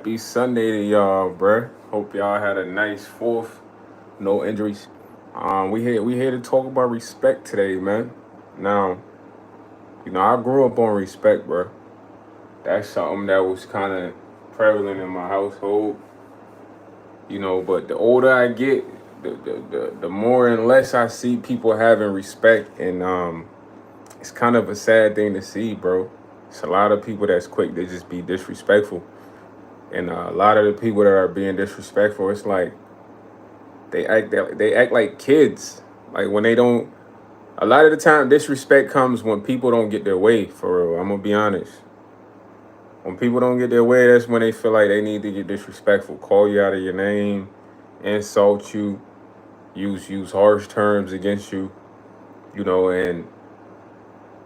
Happy Sunday to y'all, bruh. Hope y'all had a nice fourth, no injuries. We here to talk about respect today, man. Now, I grew up on respect, bruh. That's something that was kind of prevalent in my household, But the older I get, the more and less I see people having respect, and it's kind of a sad thing to see, bro. It's a lot of people that's quick to just be disrespectful. And a lot of the people that are being disrespectful, it's like they act like kids. Like when they don't. A lot of the time, disrespect comes when people don't get their way. For real, I'm gonna be honest. When people don't get their way, that's when they feel like they need to get disrespectful, call you out of your name, insult you, use harsh terms against you. And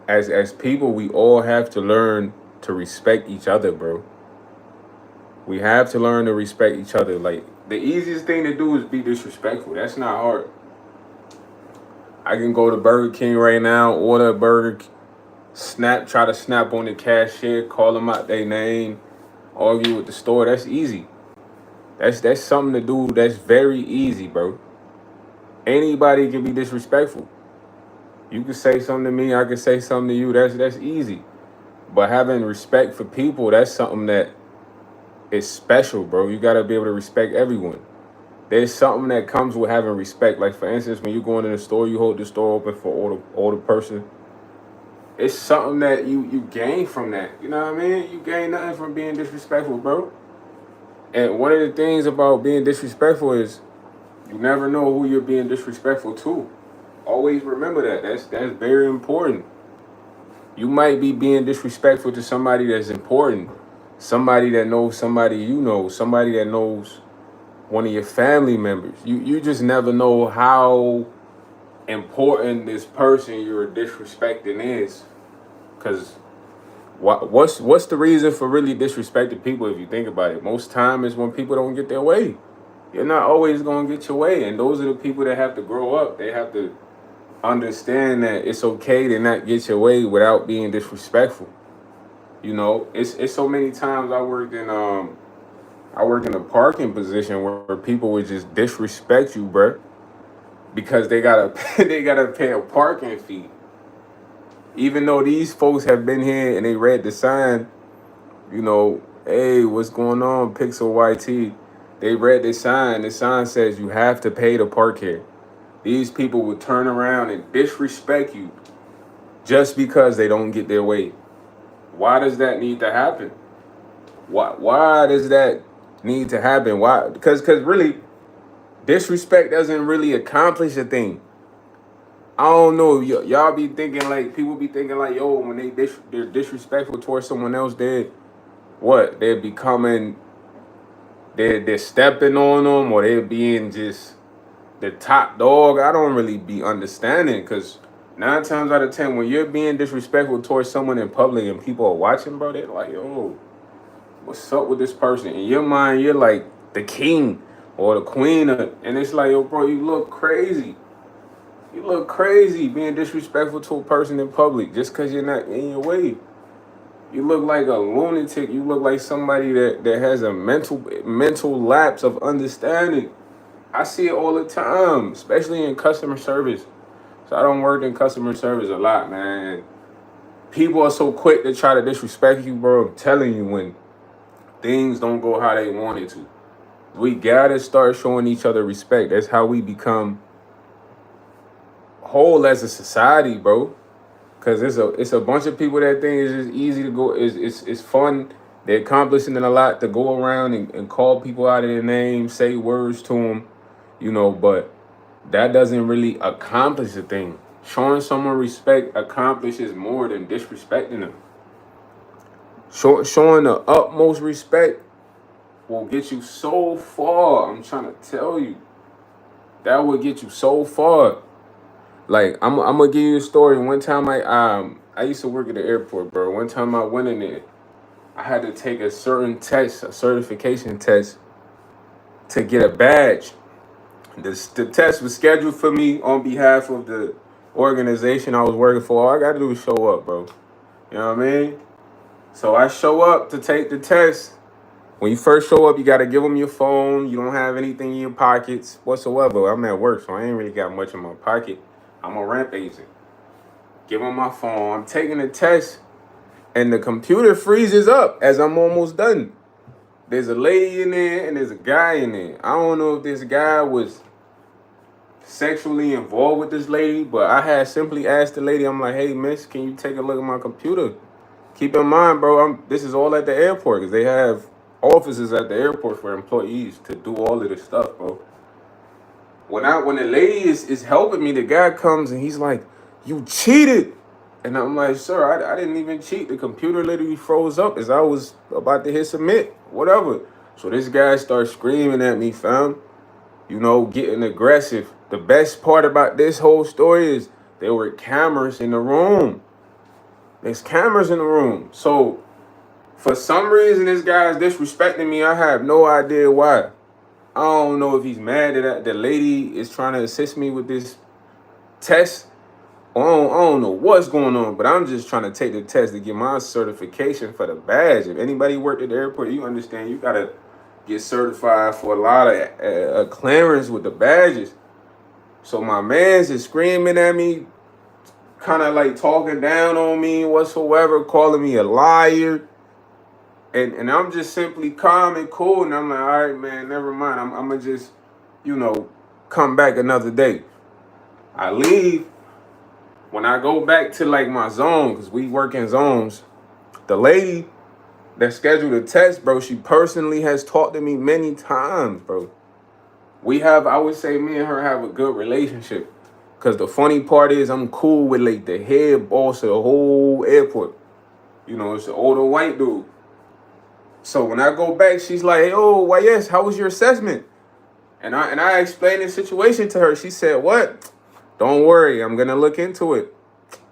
as people, we all have to learn to respect each other, bro. We have to learn to respect each other. Like the easiest thing to do is be disrespectful. That's not hard. I can go to Burger King right now, order a burger, try to snap on the cashier, call them out their name, argue with the store. That's easy. That's something to do. That's very easy, bro. Anybody can be disrespectful. You can say something to me, I can say something to you. That's easy. But having respect for people, that's something that is special, bro. You gotta be able to respect everyone. There's something that comes with having respect. Like for instance, when you go into the store, you hold the store open for older person. It's something that you gain from that. You know what I mean? You gain nothing from being disrespectful, bro. And one of the things about being disrespectful is you never know who you're being disrespectful to. Always remember that. That's very important. You might be being disrespectful to somebody that's important. Somebody that knows somebody somebody that knows one of your family members. You just never know how important this person you're disrespecting is. Cause what's the reason for really disrespecting people if you think about it? Most time is when people don't get their way. You're not always gonna get your way. And those are the people that have to grow up. They have to understand that it's okay to not get your way without being disrespectful. It's so many times I worked in a parking position where people would just disrespect you, bruh, because they gotta they gotta pay a parking fee. Even though these folks have been here and they read the sign, hey, what's going on, Pixel YT? They read the sign. The sign says you have to pay to park here. These people would turn around and disrespect you just because they don't get their way. Why does that need to happen? Why does that need to happen? Why? Because really, disrespect doesn't really accomplish a thing. I don't know. Y'all be thinking like people be thinking like, yo, when they're disrespectful towards someone else, they're becoming they're stepping on them, or they're being just the top dog. I don't really be understanding, because 9 times out of 10, when you're being disrespectful towards someone in public and people are watching, bro, they're like, yo, what's up with this person? In your mind, you're like the king or the queen, and it's like, yo, bro, you look crazy. You look crazy being disrespectful to a person in public just because you're not in your way. You look like a lunatic. You look like somebody that has a mental lapse of understanding. I see it all the time, especially in customer service. So I don't work in customer service a lot, man. People are so quick to try to disrespect you, bro. I'm telling you, when things don't go how they want it to. We gotta start showing each other respect. That's how we become whole as a society, bro. Cause it's a bunch of people that think it's just easy to go. It's fun. They're accomplishing it a lot to go around and call people out of their name, say words to them, But that doesn't really accomplish a thing. Showing someone respect accomplishes more than disrespecting them. Showing the utmost respect will get you so far. I'm trying to tell you, that will get you so far. Like I'm gonna give you a story. One time I used to work at the airport, bro. One time I went in there, I had to take a certain test, a certification test, to get a badge. The test was scheduled for me on behalf of the organization I was working for. All I gotta do is show up, bro. You know what I mean? So I show up to take the test. When you first show up, you got to give them your phone. You don't have anything in your pockets whatsoever. I'm at work, so I ain't really got much in my pocket. I'm a ramp agent. Give them my phone. I'm taking the test, and the computer freezes up as I'm almost done. There's a lady in there, and there's a guy in there. I don't know if this guy was sexually involved with this lady, but I had simply asked the lady, I'm like, hey, miss, can you take a look at my computer? Keep in mind, bro, this is all at the airport because they have offices at the airport for employees to do all of this stuff, bro. When the lady is helping me, the guy comes and he's like, you cheated. And I'm like, sir, I didn't even cheat. The computer literally froze up as I was about to hit submit, whatever. So this guy starts screaming at me, fam, getting aggressive. The best part about this whole story is there were cameras in the room. There's cameras in the room. So for some reason, this guy's disrespecting me. I have no idea why. I don't know if he's mad that the lady is trying to assist me with this test. I don't know what's going on, but I'm just trying to take the test to get my certification for the badge. If anybody worked at the airport, you understand you got to get certified for a lot of clearance with the badges. So my man's is screaming at me, kind of like talking down on me whatsoever, calling me a liar. And I'm just simply calm and cool. And I'm like, all right, man, never mind. I'm going to just, come back another day. I leave. When I go back to like my zone, because we work in zones, the lady that scheduled the test, bro, she personally has talked to me many times, bro. I would say me and her have a good relationship. Because the funny part is I'm cool with like the head boss of the whole airport. It's an older white dude. So when I go back, she's like, hey, oh, why, yes, how was your assessment? And I explained the situation to her. She said, what? Don't worry, I'm going to look into it.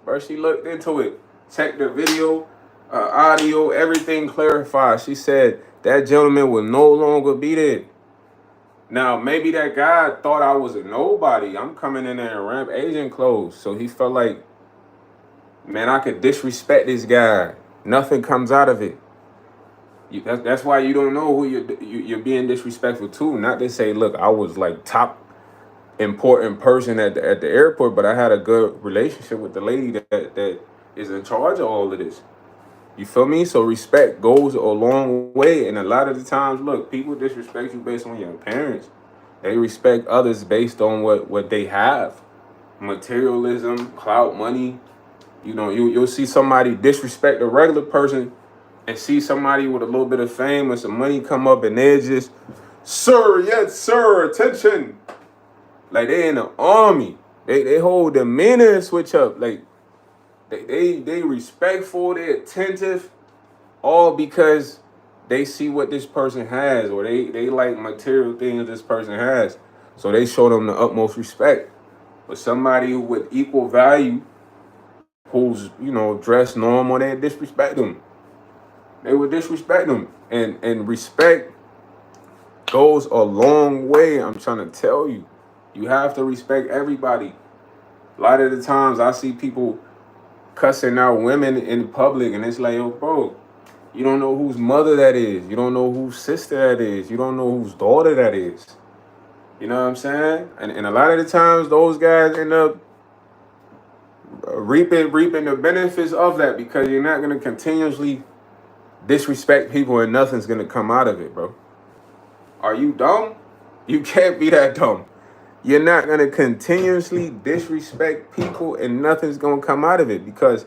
Bro, she looked into it. Checked the video, audio, everything clarified. She said that gentleman will no longer be there. Now, maybe that guy thought I was a nobody. I'm coming in there in ramp agent clothes. So he felt like, man, I could disrespect this guy. Nothing comes out of it. That's why you don't know who you're being disrespectful to. Not to say, look, I was like top important person at the airport, but I had a good relationship with the lady that is in charge of all of this. You feel me? So respect goes a long way. And a lot of the times, look, people disrespect you based on your appearance. They respect others based on what they have. Materialism, clout, money. You'll see somebody disrespect a regular person and see somebody with a little bit of fame and some money come up and they're just, sir, yes, sir, attention. Like they in the army. They hold demeanor and switch up. Like they respectful, they attentive, all because they see what this person has or they like material things this person has. So they show them the utmost respect. But somebody with equal value who's, dressed normal, they disrespect them. They would disrespect them. And respect goes a long way, I'm trying to tell you. You have to respect everybody. A lot of the times I see people cussing out women in public and it's like, yo, bro, you don't know whose mother that is. You don't know whose sister that is. You don't know whose daughter that is. You know what I'm saying? And a lot of the times those guys end up reaping the benefits of that because you're not going to continuously disrespect people and nothing's going to come out of it, bro. Are you dumb? You can't be that dumb. You're not going to continuously disrespect people and nothing's going to come out of it because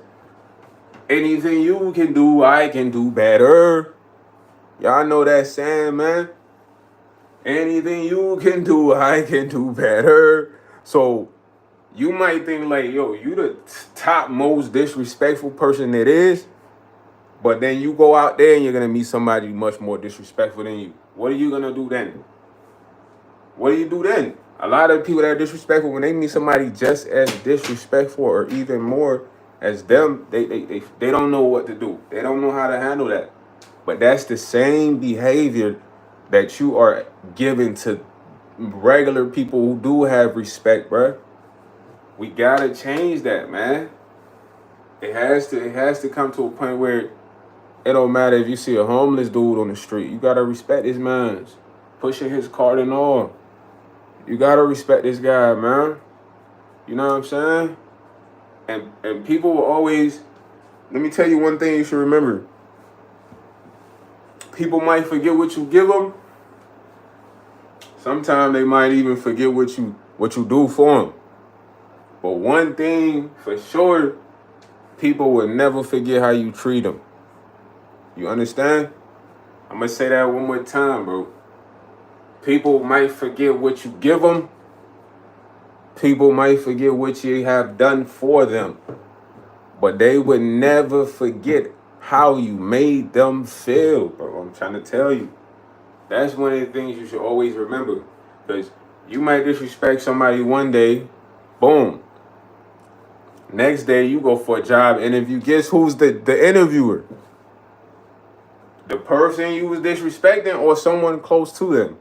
anything you can do, I can do better. Y'all know that saying, man. Anything you can do, I can do better. So you might think like, yo, you the top most disrespectful person that is. But then you go out there and you're going to meet somebody much more disrespectful than you. What are you going to do then? What do you do then? A lot of people that are disrespectful, when they meet somebody just as disrespectful or even more as them, they don't know what to do. They don't know how to handle that. But that's the same behavior that you are giving to regular people who do have respect, bro. We gotta change that, man. It has to come to a point where It don't matter if you see a homeless dude on the street. You gotta respect his mans. Pushing his cart and all. You gotta respect this guy, man. You know what I'm saying? And people will always. Let me tell you one thing you should remember. People might forget what you give them. Sometimes they might even forget what you do for them. But one thing for sure, people will never forget how you treat them. You understand? I'm gonna say that one more time, bro. People might forget what you give them. People might forget what you have done for them. But they would never forget how you made them feel, bro. I'm trying to tell you. That's one of the things you should always remember. Because you might disrespect somebody one day, boom. Next day you go for a job interview. Guess who's the interviewer? The person you was disrespecting or someone close to them.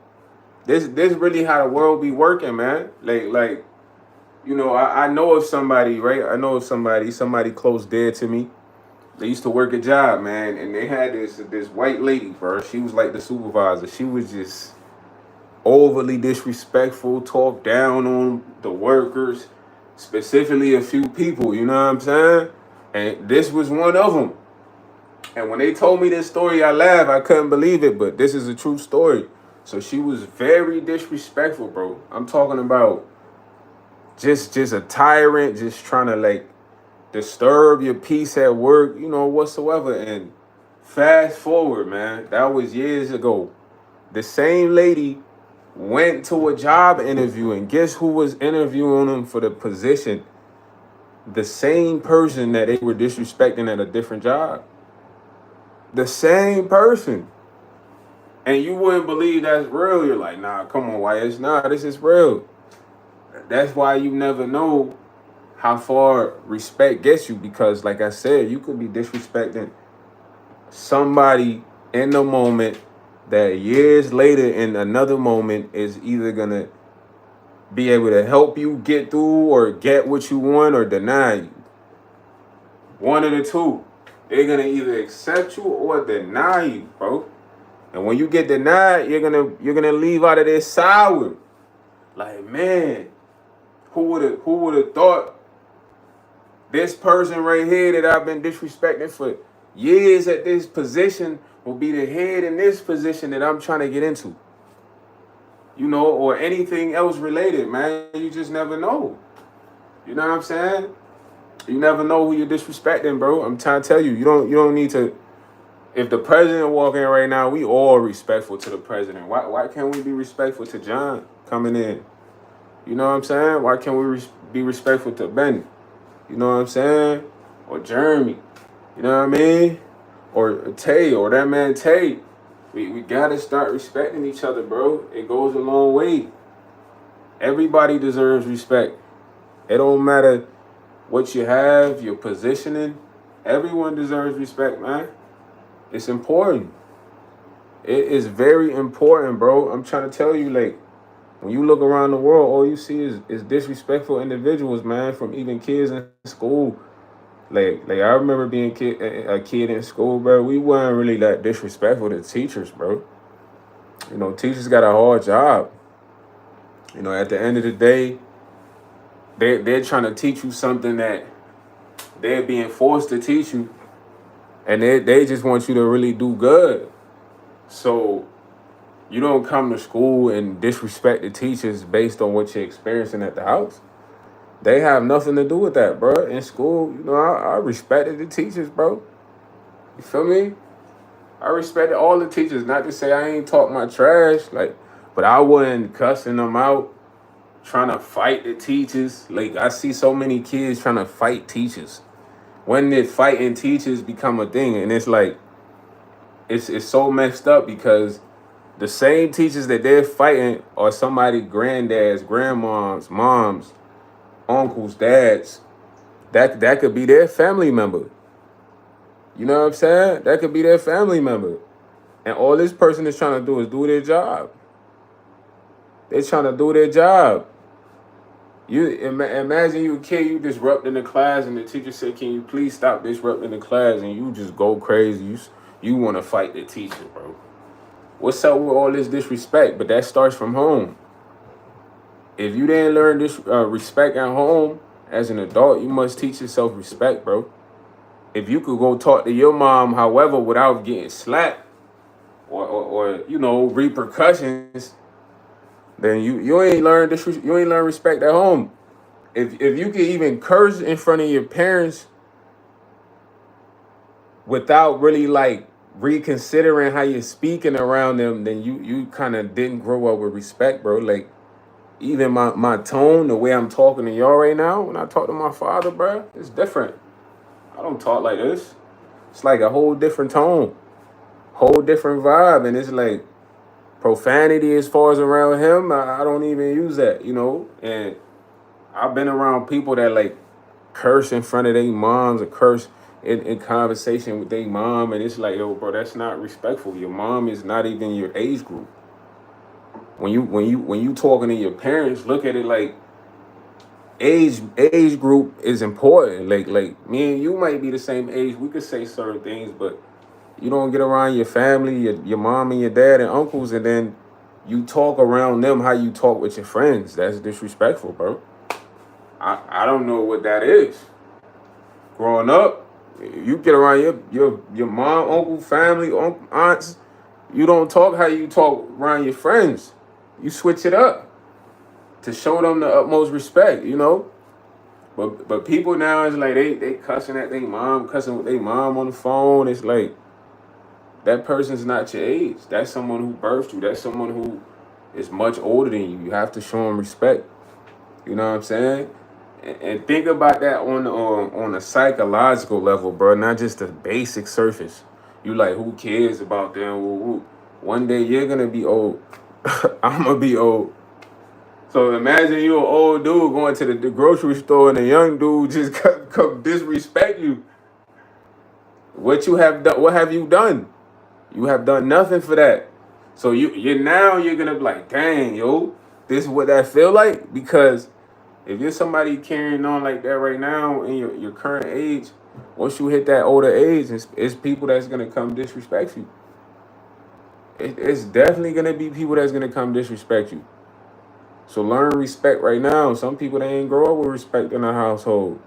This really how the world be working, man. Like you know, I know of somebody, right? I know of somebody close dear to me. They used to work a job, man, and they had this white lady, bro. She was like the supervisor. She was just overly disrespectful, talk down on the workers, specifically a few people, you know what I'm saying? And this was one of them. And when they told me this story, I laughed. I couldn't believe it, but this is a true story. So she was very disrespectful, bro. I'm talking about just a tyrant, just trying to like disturb your peace at work, you know, whatsoever. And fast forward, man, that was years ago. The same lady went to a job interview, and guess who was interviewing them for the position? The same person that they were disrespecting at a different job. The same person. And you wouldn't believe that's real. You're like, nah, come on, why it's not? This is real. That's why you never know how far respect gets you, because like I said, you could be disrespecting somebody in the moment that years later in another moment is either gonna be able to help you get through or get what you want or deny you. One of the two. They're gonna either accept you or deny you, bro. And when you get denied, you're gonna leave out of there sour. Like, man, who would have thought this person right here that I've been disrespecting for years at this position will be the head in this position that I'm trying to get into? You know, or anything else related, man. You just never know. You know what I'm saying? You never know who you're disrespecting, bro. I'm trying to tell you, you don't need to. If the president walk in right now, we all respectful to the president. Why can't we be respectful to John coming in? You know what I'm saying? Why can't we be respectful to Ben? You know what I'm saying? Or Jeremy. You know what I mean? Or Tay, or that man Tay. We gotta start respecting each other, bro. It goes a long way. Everybody deserves respect. It don't matter what you have, your positioning. Everyone deserves respect, man. It's important. It is very important, bro. I'm trying to tell you, like, when you look around the world, all you see is disrespectful individuals, man, from even kids in school. Like I remember being a kid in school, bro. We weren't really that disrespectful to teachers, bro. You know, teachers got a hard job. You know, at the end of the day, they're trying to teach you something that they're being forced to teach you, and they just want you to really do good. So you don't come to school and disrespect the teachers based on what you're experiencing at the house. They have nothing to do with that, bro. In school, you know, I respected the teachers, bro. You feel me? I respected all the teachers. Not to say I ain't talk my trash, like, but I wasn't cussing them out, trying to fight the teachers. Like, I see so many kids trying to fight teachers. When did fighting teachers become a thing? And it's like, it's so messed up, because the same teachers that they're fighting are somebody granddads, grandmoms, moms, uncles, dads. That could be their family member. You know what I'm saying? That could be their family member. And all this person is trying to do is do their job. They're trying to do their job. You imagine you a kid, you disrupting the class, and the teacher said, "Can you please stop disrupting the class?" And you just go crazy. You want to fight the teacher, bro. What's up with all this disrespect? But that starts from home. If you didn't learn this respect at home as an adult, you must teach yourself respect, bro. If you could go talk to your mom, however, without getting slapped or you know repercussions, then you ain't learned this. You ain't learn respect at home. If you can even curse in front of your parents without really like reconsidering how you're speaking around them, then you kind of didn't grow up with respect, bro. Like even my tone, the way I'm talking to y'all right now, when I talk to my father, bro, it's different. I don't talk like this. It's like a whole different tone, whole different vibe, and it's like profanity as far as around him. I don't even use that, you know. And I've been around people that like curse in front of their moms or curse in conversation with their mom, and it's like, yo, bro, that's not respectful. Your mom is not even your age group. When you talking to your parents, look at it like age group is important. Like me and you might be the same age. We could say certain things, but you don't get around your family, your mom and your dad and uncles, and then you talk around them how you talk with your friends. That's disrespectful, bro. I don't know what that is. Growing up, you get around your mom, uncle, family, aunts. You don't talk how you talk around your friends. You switch it up to show them the utmost respect, you know. But people now is like they cussing at their mom, cussing with their mom on the phone. It's like that person's not your age. That's someone who birthed you. That's someone who is much older than you. You have to show them respect. You know what I'm saying? And think about that on a psychological level, bro. Not just the basic surface. You like, who cares about them? One day you're gonna be old. I'm gonna be old. So imagine you an old dude going to the grocery store and a young dude just come disrespect you. What you have done? What have you done? You have done nothing for that. So you're gonna be like, dang, yo, this is what that feel like? Because if you're somebody carrying on like that right now in your current age, once you hit that older age, it's people that's gonna come disrespect you. It's definitely gonna be people that's gonna come disrespect you. So learn respect right now. Some people, they ain't grow up with respect in the household.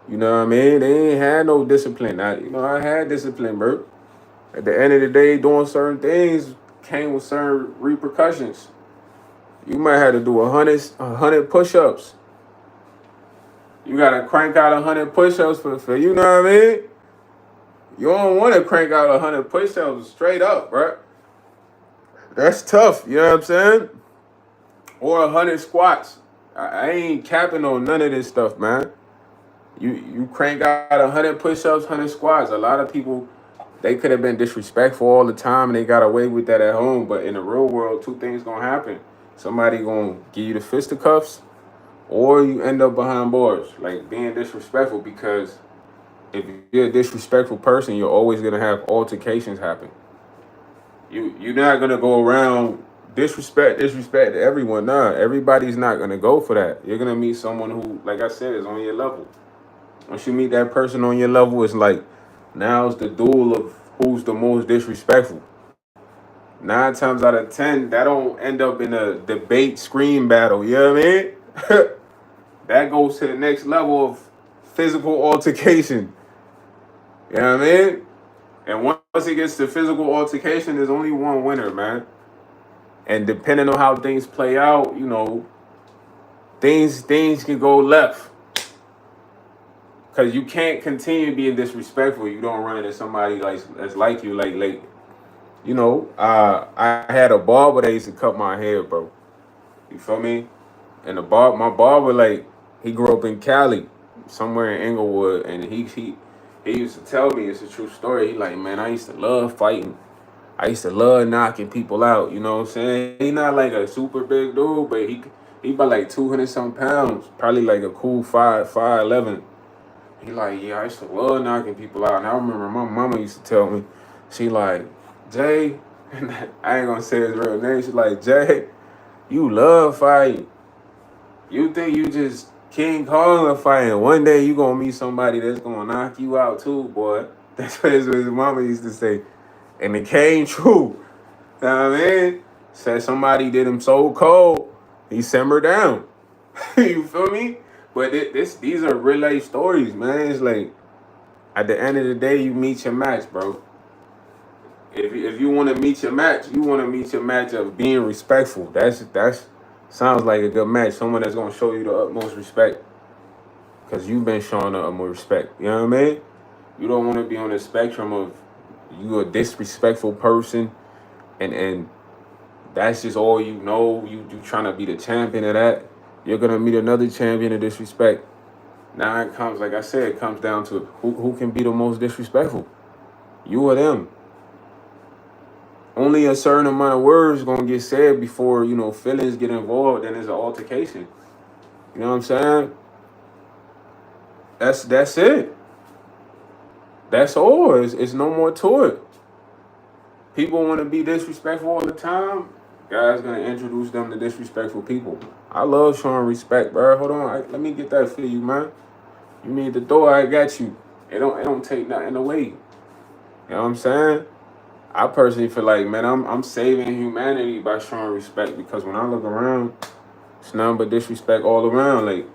You know what I mean? They ain't had no discipline. I had discipline, bro. At the end of the day, doing certain things came with certain repercussions. You might have to do a hundred push-ups. You gotta crank out 100 push-ups for you know what I mean? You don't want to crank out 100 push-ups straight up, bro. That's tough. You know what I'm saying? Or 100 squats. I ain't capping on none of this stuff, man. You crank out 100 push-ups, 100 squats. A lot of people, they could have been disrespectful all the time and they got away with that at home. But in the real world, two things gonna happen. Somebody gonna give you the fisticuffs, or you end up behind bars, like being disrespectful. Because if you're a disrespectful person, you're always gonna have altercations happen. You're not gonna go around disrespect to everyone. Nah, everybody's not gonna go for that. You're gonna meet someone who, like I said, is on your level. Once you meet that person on your level, it's like now's the duel of who's the most disrespectful. 9 times out of 10, that don't end up in a debate scream battle. You know what I mean? That goes to the next level of physical altercation. You know what I mean? And once it gets to physical altercation, there's only one winner, man. And depending on how things play out, you know, things can go left. Cause you can't continue being disrespectful. You don't run into somebody that's like you. Like you know, I had a barber that used to cut my hair, bro. You feel me? And my barber, like, he grew up in Cali, somewhere in Inglewood, and he used to tell me, it's a true story. He like, man, I used to love fighting. I used to love knocking people out. You know what I'm saying? He not like a super big dude, but he about like 200 some pounds, probably like a cool 5'11". He like, yeah, I used to love knocking people out. And I remember my mama used to tell me, she like, Jay, I ain't gonna say his real name. She like, Jay, you love fighting. You think you just King Kong of fighting. One day you gonna meet somebody that's gonna knock you out too, boy. That's what his mama used to say. And it came true. You know what I mean? Said somebody did him so cold, he simmered down. You feel me? But these are real life stories, man. It's like at the end of the day, you meet your match, bro. If you want to meet your match, you want to meet your match of being respectful. That's sounds like a good match. Someone that's gonna show you the utmost respect because you've been showing the utmost respect. You know what I mean? You don't want to be on the spectrum of you a disrespectful person and that's just all you know. You trying to be the champion of that. You're gonna meet another champion of disrespect. Now it comes, like I said, it comes down to who can be the most disrespectful. You or them. Only a certain amount of words gonna get said before feelings get involved. Then there's an altercation. You know what I'm saying? That's it. That's all. It's no more to it. People want to be disrespectful all the time. God's gonna introduce them to disrespectful people. I love showing respect, bro. Hold on, let me get that for you, man. You need the door, I got you. It don't take nothing away. You know what I'm saying? I personally feel like, man, I'm saving humanity by showing respect because when I look around, it's nothing but disrespect all around, like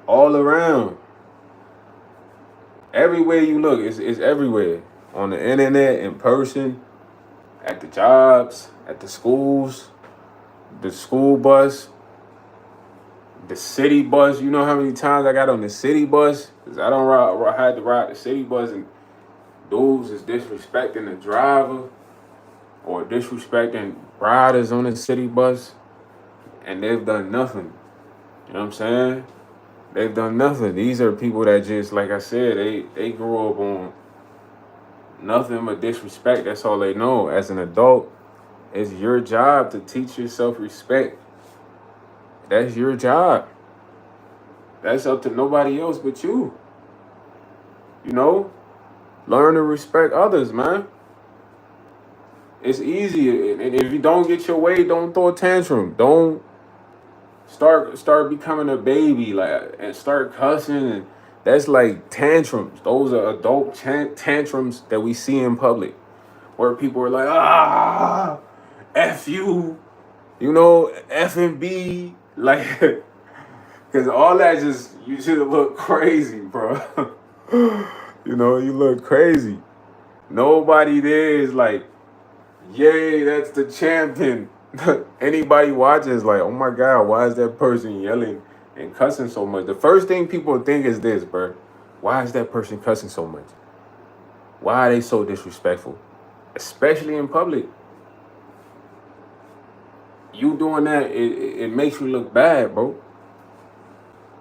all around. Everywhere you look, it's everywhere. On the internet, in person, at the jobs, at the schools, the school bus, the city bus. You know how many times I got on the city bus? Because I don't had to ride the city bus and dudes is disrespecting the driver or disrespecting riders on the city bus and they've done nothing. You know what I'm saying? They've done nothing. These are people that just, like I said, they grew up on nothing but disrespect. That's all they know. As an adult, it's your job to teach yourself respect. That's your job. That's up to nobody else but you. You know? Learn to respect others, man. It's easy. And if you don't get your way, don't throw a tantrum. Don't start becoming a baby, like, and start cussing, and that's like tantrums. Those are adult tantrums that we see in public, where people are like, F you, F and B, like, because all that just, you should have looked crazy, bro. You look crazy. Nobody there is like, yay, that's the champion. Anybody watches like, oh my God, why is that person yelling and cussing so much? The first thing people think is this, bro. Why is that person cussing so much? Why are they so disrespectful? Especially in public. You doing that, it makes you look bad, bro.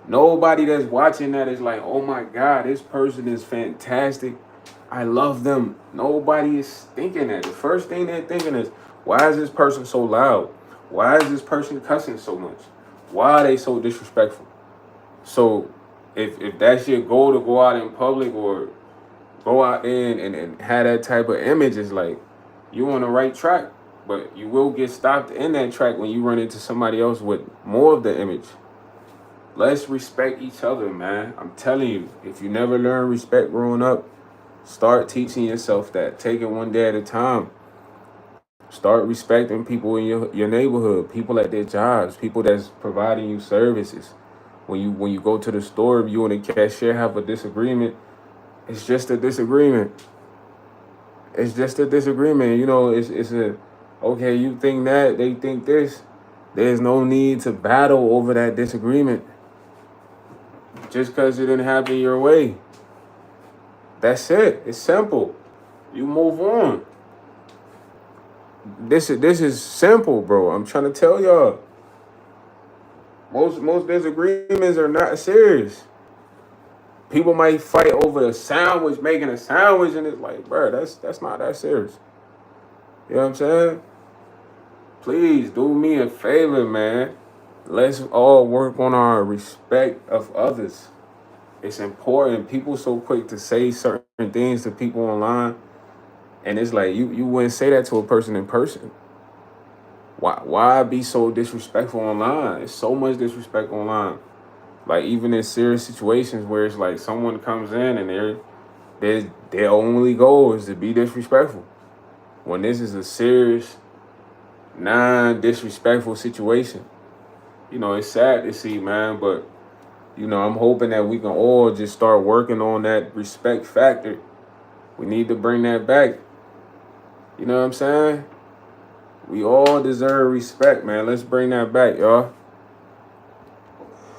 Nobody that's watching that is like, oh my God, this person is fantastic. I love them. Nobody is thinking that. The first thing they're thinking is, why is this person so loud? Why is this person cussing so much? Why are they so disrespectful? So if that's your goal, to go out in public or go out there and have that type of image, it's like you on the right track. But you will get stopped in that track when you run into somebody else with more of the image. Let's respect each other, man. I'm telling you, if you never learn respect growing up, start teaching yourself that. Take it one day at a time. Start respecting people in your neighborhood, people at their jobs, people that's providing you services. When you go to the store, if you and the cashier have a disagreement, it's just a disagreement. It's just a disagreement. It's a, okay, you think that, they think this. There's no need to battle over that disagreement. Just because it didn't happen your way. That's it. It's simple. You move on. This is simple, bro. I'm trying to tell y'all. Most disagreements are not serious. People might fight over a sandwich, making a sandwich, and it's like, bro, that's not that serious. You know what I'm saying? Please do me a favor, man. Let's all work on our respect of others. It's important. People so quick to say certain things to people online, and it's like you wouldn't say that to a person in person. Why be so disrespectful online? It's so much disrespect online. Like, even in serious situations where it's like someone comes in and their only goal is to be disrespectful. When this is a serious, non-disrespectful situation. You know, it's sad to see, man, but you know, I'm hoping that we can all just start working on that respect factor. We need to bring that back. You know what I'm saying? We all deserve respect, man. Let's bring that back, y'all.